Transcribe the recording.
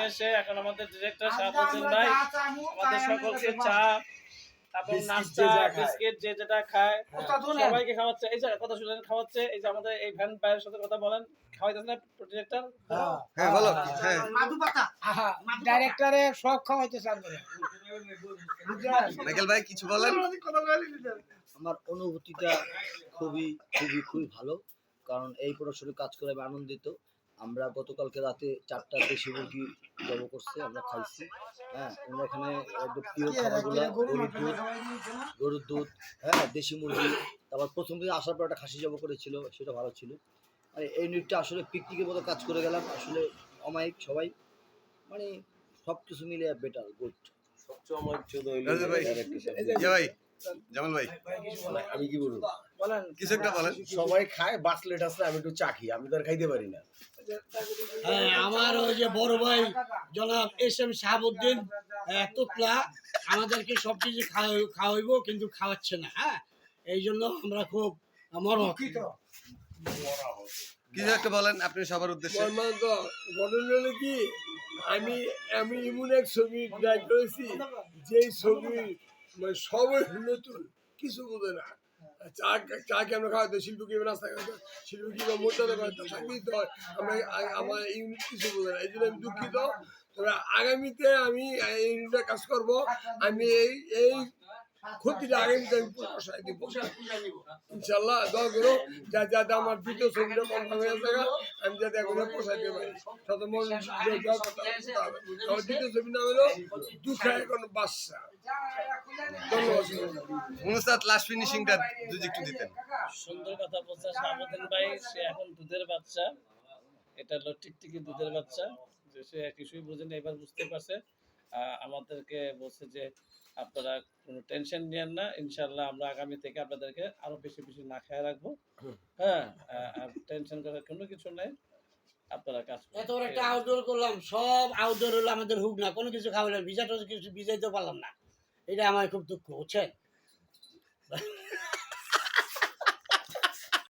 এসে এখন আমাদের ডিরেক্টর শাহাবুদ্দিন ভাই আমাদের সকলকে চা, তারপর নাস্তা, বিস্কিট যে যেটা খায় সবাইকে খাওয়াচ্ছে। এই যে কথা শুনলেন খাওয়াচ্ছে, এই যে আমাদের এই ভ্যান ভাইয়ের সাথে কথা বলেন, খাওয়াইতেছে না ডিরেক্টর? হ্যাঁ বলো। হ্যাঁ মাধু পাতা ডাইরেক্টরে সব খাওয়াইতে চান। মাইকেল ভাই কিছু বলেন। আমার অনুভূতিটা খুবই খুবই খুবই ভালো, কারণ এই প্রদর্শনী কাজ করে আমি আনন্দিত। আমরা গতকালকে রাতে 4টা দেশি মুরগি জব করছে, আমরা খাইছি। হ্যাঁ, আমরা এখানে একদম প্রিয় খাবারগুলো গরুর দুধ, হ্যাঁ দেশি মুরগি, তারপর প্রথম দিন আসার পর একটা খাসি জব করেছিল, সেটা ভালো ছিল। মানে এই নিটটা আসলে পিকনিকের মতো কাজ করে গেলাম, আসলে অমায়িক সবাই, মানে সব কিছু মিলে বেটার গুড। সবচেয়ে আমার চোদ হইল ভাই জামাল ভাই আমি কি বলবো, কিছু একটা বলেন। সবাই খায় বাসলেট আছে, আমি একটু চা খাই, আমি তো আর খাইতে পারি না। হ্যাঁ, আমার ওই যে বড় ভাই জনাব এস.এম. শাহাবুদ্দিন তোকলা আমাদেরকে সবকিছু খাওয়াইব, কিন্তু খাওয়াচ্ছে না। হ্যাঁ, এই জন্য আমরা খুব মর্মাহত। কিছু একটা বলেন আপনি সবার উদ্দেশ্যে। ঘটনা হলো কি, আমি আমি এমন এক ছবি ট্রাই করেছি, যে ছবি মানে সবাই নতুন, কিছু বোঝে না। চা কেমন খাওয়াতে, শিল্প কিভাবে রাস্তা খাওয়াতে, শিল্প কিভাবে মর্যাদা করতে, সংগীত হয়, আমরা আমার ইউনিট কিছু বোঝে না। এই জন্য আমি দুঃখিত। তবে আগামীতে আমি এই ইউনিটে কাজ করব। আমি এই ক্ষতিটা আগামীতে আমি পোষায় দিব ইনশাল্লাহ। দোয়া করো যাতে আমার দ্বিতীয় ছবিটা কনফার্ম হয়ে থাকে, আমি যাতে এখন পোষাইতে পারি। সাথে মন আমার দ্বিতীয় ছবি নাম হলো দুঃখায় এখন বাদশা। অনুস্তাদ লাস্ট ফিনিশিংটা যদি একটু দিতেন। সুন্দর কথা বলছে শাহাবুদ্দিন ভাই, সে এখন দুধের বাচ্চা, এটা হলো টিকটিকি দুধের বাচ্চা, যে সে কিছুই বোঝেনি, এবার বুঝতে পারছে। আমাদেরকে বলছে যে আপনারা কোনো টেনশন নিয়েন না, ইনশাল্লাহ আমরা আগামী থেকে আপনাদেরকে আরো বেশি বেশি না খেয়ে রাখবো। হ্যাঁ, আর টেনশন করার কোনো কিছু নেই, আপনারা কাজ এত বড় একটা আউটডোর করলাম, সব আউটডোর হলো আমাদের হুক না, কোনো কিছু খাওয়ালাম, ভিজাটা কিছু ভিজাইতে পারলাম না। এটা আমার খুব দুঃখ, বুঝছেন?